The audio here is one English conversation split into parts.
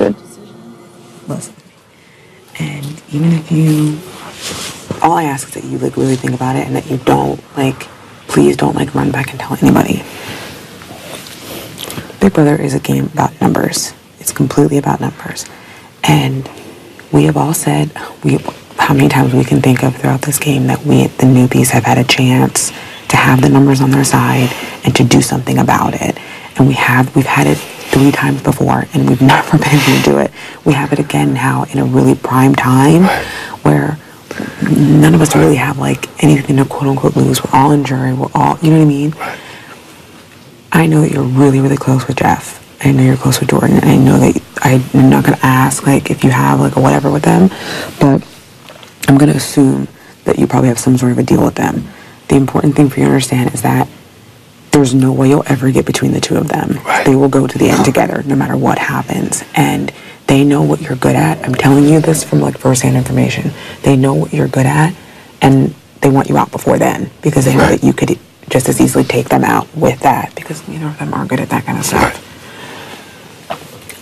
good decision. Listen. And even if you, all I ask is that you like really think about it and that you don't like, please don't like run back and tell anybody. Big Brother is a game about numbers. It's completely about numbers. And we have all said, how many times we can think of throughout this game that we, the newbies, have had a chance to have the numbers on their side and to do something about it. And we've had it 3 times before and we've never been able to do it. We have it again now in a really prime time where none of us really have like anything to quote unquote lose. We're all in jury. We're all, you know what I mean? I know that you're really, really close with Jeff. I know you're close with Jordan. And I know that I'm not going to ask like if you have like a whatever with them, but I'm going to assume that you probably have some sort of a deal with them. The important thing for you to understand is that there's no way you'll ever get between the two of them. Right. They will go to the end together no matter what happens. And they know what you're good at. I'm telling you this from like first-hand information. They know what you're good at and they want you out before then because they know that you could just as easily take them out with that because neither of them are good at that kind of stuff.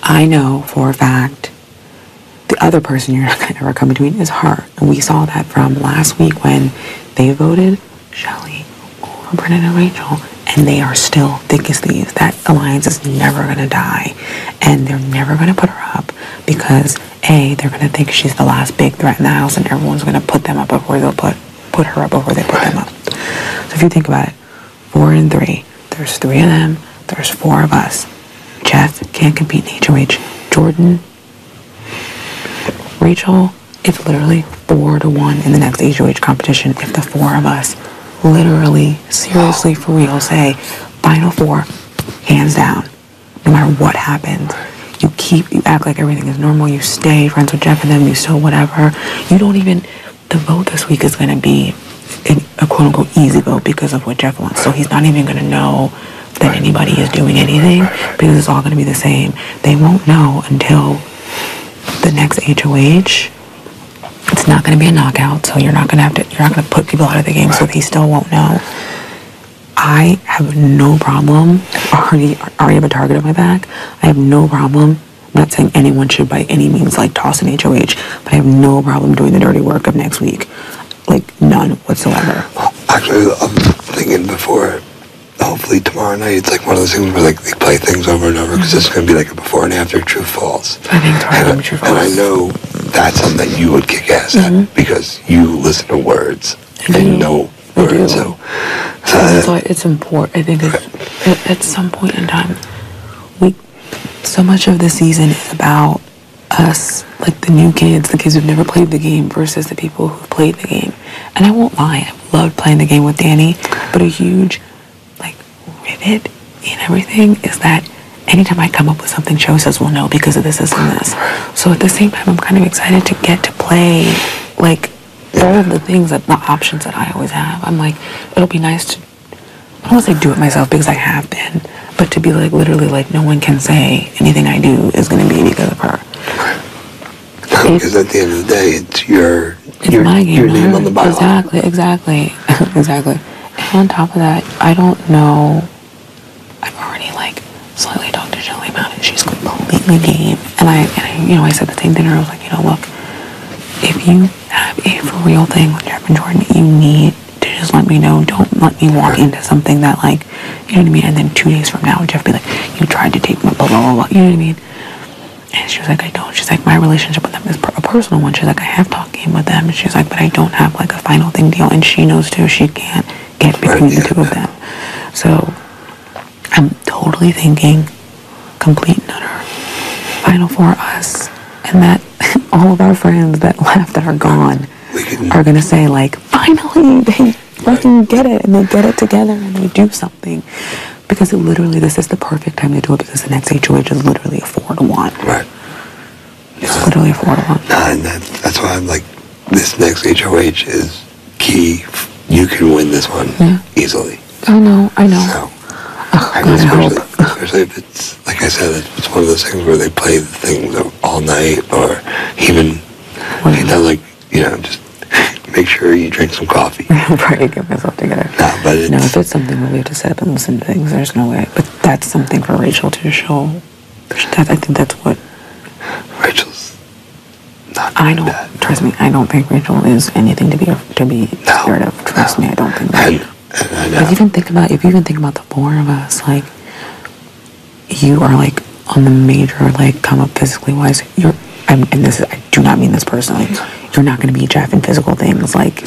I know for a fact the other person you're not going to ever come between is her. And we saw that from last week when they voted Shelly over Brennan and Rachel. And they are still thick as thieves. That alliance is never going to die. And they're never going to put her up because, A, they're going to think she's the last big threat in the house and everyone's going to put them up before they'll put her up before they put them up. So if you think about it, 4 and 3, there's 3 of them, there's 4 of us. Jeff can't compete in HOH. Jordan, Rachel, it's literally 4-1 in the next HOH competition if the 4 of us literally, seriously, for real, say, final 4, hands down. No matter what happens, you act like everything is normal, you stay friends with Jeff and them, you still whatever. You don't even, the vote this week is going to be a quote-unquote easy vote because of what Jeff wants. So he's not even going to know that anybody is doing anything because it's all going to be the same. They won't know until the next HOH. It's not going to be a knockout, so you're not going to put people out of the game, so he still won't know. I have no problem, already have a target on my back. I have no problem, I'm not saying anyone should by any means like toss an HOH, but I have no problem doing the dirty work of next week. Like, none whatsoever. Well, actually, I'm thinking before, hopefully tomorrow night, it's like one of those things where like they play things over and over because it's going to be like a before and after true false. I think tomorrow going to be true false. And I know that's something that you would kick ass at because you listen to words and know words. So that's why it's important. I think at some point in time, so much of the season is about us, like the new kids, the kids who've never played the game versus the people who've played the game. And I won't lie, I've loved playing the game with Danny, but a huge like rivet in everything is that anytime I come up with something, Joe says, well, no, because of this, this, and this. So at the same time, I'm kind of excited to get to play, like, all of the things, the options that I always have. I'm like, it'll be nice to, I don't want to say do it myself because I have been, but to be like, literally, like, no one can say anything I do is going to be because of her. Because at the end of the day, it's my game, your name on the byline. Exactly. And on top of that, I don't know, I've already, like, slightly talked to Shelly about it. She's completely game. And I said the same thing to her. I was like, look, if you have a for real thing with Jeff and Jordan, you need to just let me know. Don't let me walk into something that, like, you know what I mean? And then 2 days from now, Jeff be like, you tried to take my blah, blah, blah, blah. You know what I mean? And she was like, I don't. She's like, my relationship with them is a personal one. She's like, I have talked game with them. And she's like, but I don't have, like, a final thing deal. And she knows, too, she can't get between the two of them. So I'm totally thinking complete and utter final for us, and that all of our friends that left that are gone are going to say, like, finally they fucking get it, and they get it together and they do something, because literally this is the perfect time to do it, because the next HOH is literally a 4-1. Right. It's literally a 4-1. Nah, and that's why I'm like, this next HOH is key. You can win this one easily. I know. So, especially if it's, like I said, it's one of those things where they play the things all night, or even, like, just make sure you drink some coffee. Right, get myself together. No, if it's something where we have to sit up and listen to things, there's no way. But that's something for Rachel to show. I think that's what I don't, trust me, I don't think Rachel is anything to be scared of. Trust me, I don't think that. And But if you even think about the four of us, like, you are, like, on the major, like, come up physically wise, and I do not mean this personally, you're not going to be Jeff in physical things, like,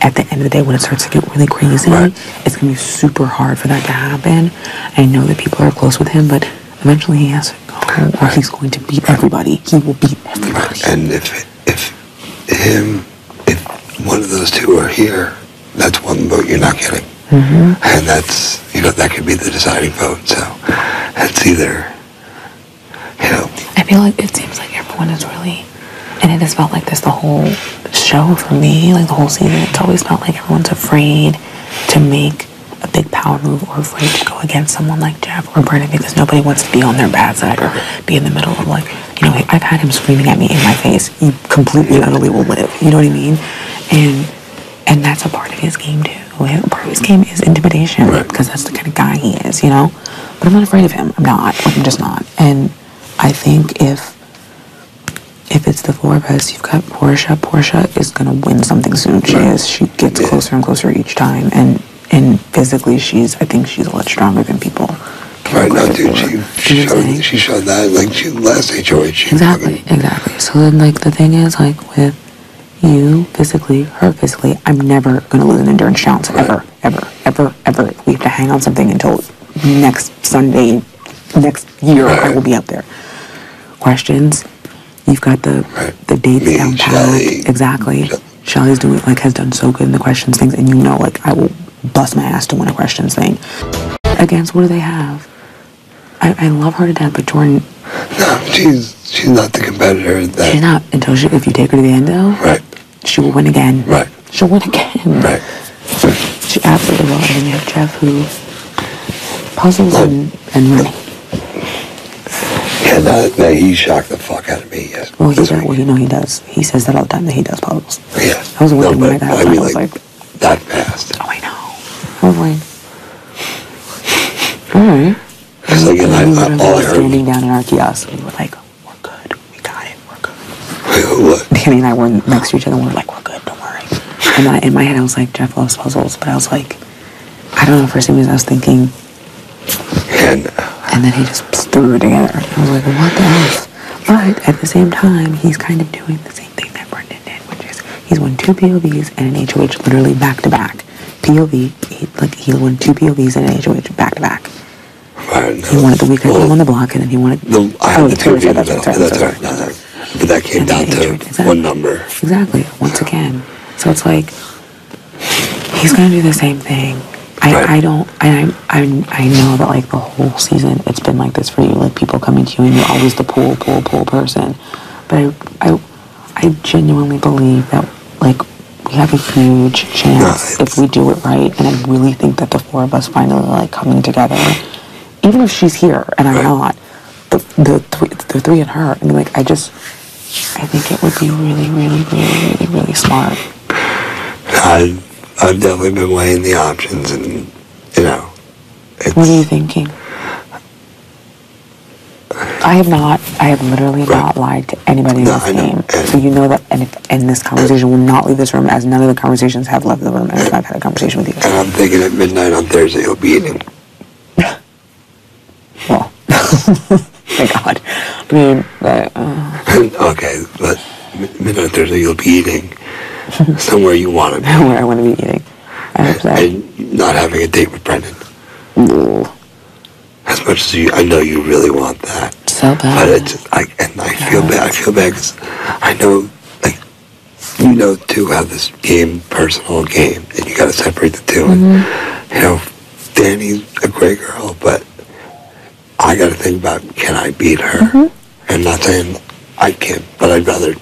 at the end of the day, when it starts to get really crazy, it's going to be super hard for that to happen. I know that people are close with him, but eventually he has to go, or he's going to beat everybody. He will beat everybody. And if one of those two are here, that's one vote you're not getting. And that's, that could be the deciding vote. So it's either, I feel like it seems like everyone is really, and it has felt like this the whole show for me, like the whole season. It's always felt like everyone's afraid to make a big power move or afraid to go against someone like Jeff or Brennan because nobody wants to be on their bad side or be in the middle of, like, I've had him screaming at me in my face. He completely, utterly will live. You know what I mean? And that's a part of his game too. A part of his game is intimidation because that's the kind of guy he is, But I'm not afraid of him. I'm not. I'm just not. And I think if it's the four of us, you've got Portia. Portia is going to win something soon. She is. She gets closer and closer each time. And physically, I think she's a lot stronger than people. Right now, dude, she showed that, like, last HOH. Exactly. So then, like, the thing is, like, with you physically, her physically, I'm never going to lose an endurance challenge. Ever. We have to hang on something until next Sunday, next year, I will be up there. Questions, you've got the dates down pat. Exactly. Shelly's has done so good in the questions things, and like, I will bust my ass to win a questions thing. Against, what do they have? I love her to death, but Jordan... No, she's not the competitor that... She's not, until if you take her to the end, though... Right. She will win again. Right. She'll win again. Right. She absolutely will. And then you have Jeff, who puzzles and money. Yeah, he shocked the fuck out of me. Yes. Well, he does. He says that all the time, that he does puzzles. Yeah. I was wondering why that. I was like, that fast. Oh, I know. I was like, all right. It's like, and all I heard... standing down in our kiosk, we were like, we're good. We got it. We're good. Wait, what? Danny and I were next to each other, and we were like, we're good. Don't worry. And in my head, I was like, Jeff loves puzzles. But I was like, I don't know, for some reason, I was thinking... And then he just threw it together. I was like, what the F? But at the same time, he's kind of doing the same thing that Brendan did, which is he's won 2 POVs and an HOH literally back-to-back. POV, he won 2 POVs and an HOH back-to-back. He won it the week after he won the block, and then he won it... I had the 2 in the middle. That's right. But that came down to one number. Exactly. Once again. So it's like, he's going to do the same thing. I know that, like, the whole season it's been like this for you, like, people coming to you and you're always the pull person, but I genuinely believe that, like, we have a huge chance if we do it right, and I really think that the four of us finally, like, coming together, even if she's here and I'm not, the three and her, I mean, like, I think it would be really, really, really, really, really smart. I've definitely been weighing the options, and, What are you thinking? I have literally not lied to anybody in this game. So you know that, and this conversation will not leave this room, as none of the conversations have left the room after I've had a conversation with you. And I'm thinking at midnight on Thursday you'll be eating. Well, thank God. I mean, okay, but midnight on Thursday you'll be eating somewhere you want to be. Where I want to be eating. And not having a date with Brendan. No. As much as I know you really want that. So bad. But it's like, and I feel bad because I know, like, too, how this personal game, and you got to separate the two. Mm-hmm. And, Danny's a great girl, but I got to think about, can I beat her? Mm-hmm. And not saying I can't, but I'd rather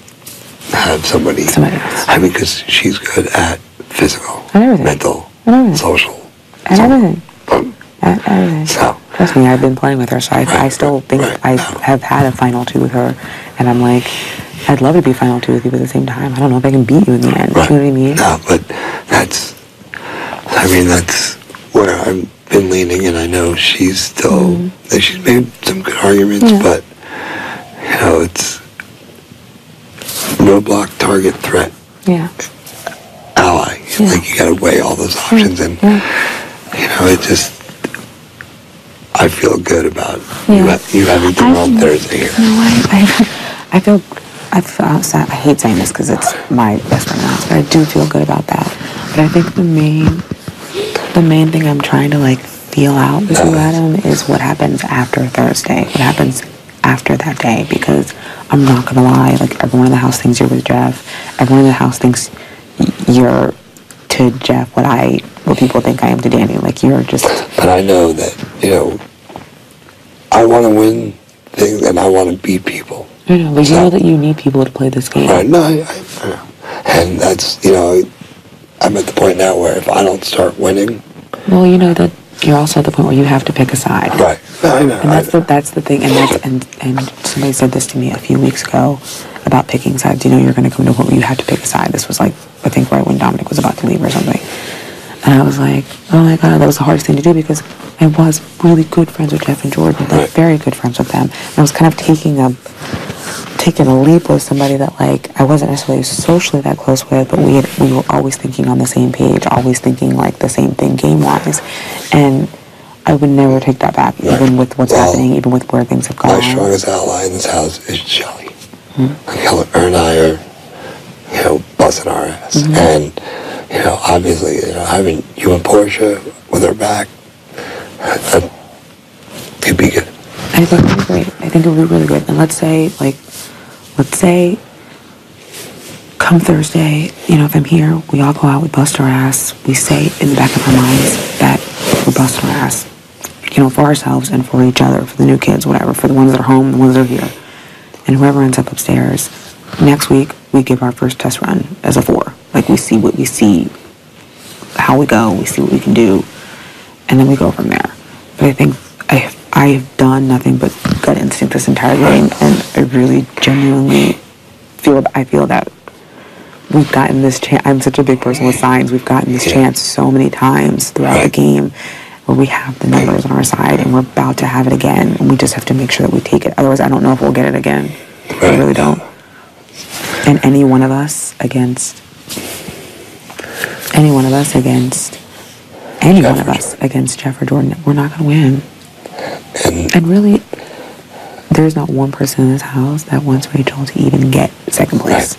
have somebody else. I mean, because she's good at physical, mental, social. And everything. And everything. So. Trust me, I've been playing with her, so I still think I have had a final 2 with her, and I'm like, I'd love to be final 2 with you, but at the same time, I don't know if I can beat you in the end. Right. You know what I mean? No, but that's where I've been leaning, and I know she's still, she's made some good arguments, but, it's, roadblock, target, threat, ally. Yeah. Like, you got to weigh all those options, and you know, it just. I feel good about you having dinner on Thursday here. You know what? I hate saying this because it's my best friend house, but I do feel good about that. But I think the main thing I'm trying to like feel out with you, Adam, is what happens after Thursday. What happens after that day? Because I'm not gonna lie, like everyone in the house thinks you're with Jeff. Everyone in the house thinks you're to Jeff what people think I am to Danny. Like, you're just. But I know that, you know, I want to win things and I want to beat people. I know, but you know that you need people to play this game. Right, no, I know. And that's, you know, I'm at the point now where if I don't start winning. Well, you know that you're also at the point where you have to pick a side. Right. No, I know. And that's the thing. And somebody said this to me a few weeks ago about picking sides. You know, you're going to come to a point where you have to pick a side. This was like, I think right when Dominic was about to leave or something. And I was like, oh my God, that was the hardest thing to do because I was really good friends with Jeff and Jordan, like very good friends with them. And I was kind of taking a leap with somebody that like I wasn't necessarily socially that close with, but we were always thinking on the same page, always thinking like the same thing game-wise. And I would never take that back, even with what's happening, even with where things have gone. My strongest ally in this house is Shelly. Like, her and I are, you know, busting our ass. And, you know, obviously, you know, having you and Portia with her back, it'd be good. I think it'd be great. I think it would be really good. And let's say, come Thursday, you know, if I'm here, we all go out, we bust our ass, we say in the back of our minds that we're busting our ass, you know, for ourselves and for each other, for the new kids, whatever, for the ones that are home, the ones that are here. And whoever ends up upstairs, next week, we give our first test run as a 4. Like, we see how we go, we see what we can do, and then we go from there. But I think I've done nothing but gut instinct this entire game, and I really genuinely feel that we've gotten this chance. I'm such a big person with signs. We've gotten this chance so many times throughout the game where we have the numbers on our side, and we're about to have it again, and we just have to make sure that we take it. Otherwise, I don't know if we'll get it again. I really don't. And any one of us against Jeff or Jordan, we're not going to win. And really, there's not one person in this house that wants Rachel to even get second place.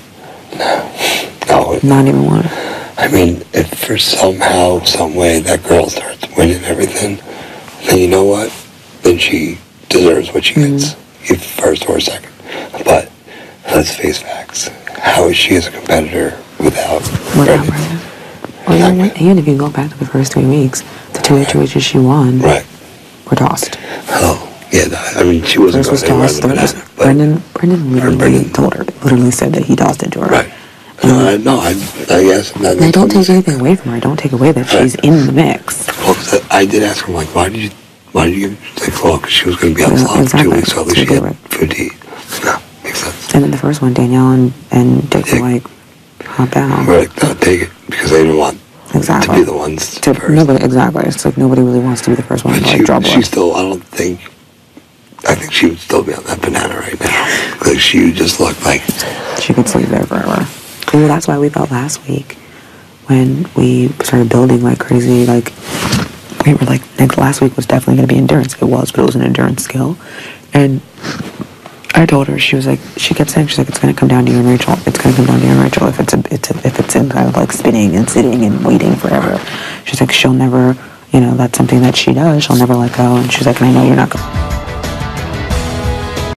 No. Not even one. I mean, if for somehow, some way that girl starts winning everything, then you know what? Then she deserves what she gets, either first or second. But let's face facts. How is she as a competitor without Brendan? Well, even if you go back to the first 3 weeks, the 2 HOHs she won were tossed. Oh, yeah. I mean, she wasn't First going was tossed. Brendan literally said that he tossed it to her. Right. I guess. I don't take anything away from her. I don't take away that she's in the mix. Well, I did ask her, like, why did you take fall? Because she was going to be out for 2 weeks, so at least she had food to eat. No, makes sense. And in the first one, Danielle and Dick were like, hop down. We're like, no, take it, because they didn't want to be the ones first. Nobody, exactly. It's like nobody really wants to be the first one. But she still, I think she would still be on that banana right now. Like, she would just look like... She could sleep there forever. Well, that's why we felt last week when we started building like crazy, like, we were like, last week was definitely going to be endurance. It was, but it was an endurance skill. And I told her, she was like, she kept saying, she's like, it's going to come down to you and Rachel. It's going to come down to you and Rachel if it's in kind of like spinning and sitting and waiting forever. She's like, she'll never, you know, that's something that she does. She'll never let go. And she's like, and I know you're not going to.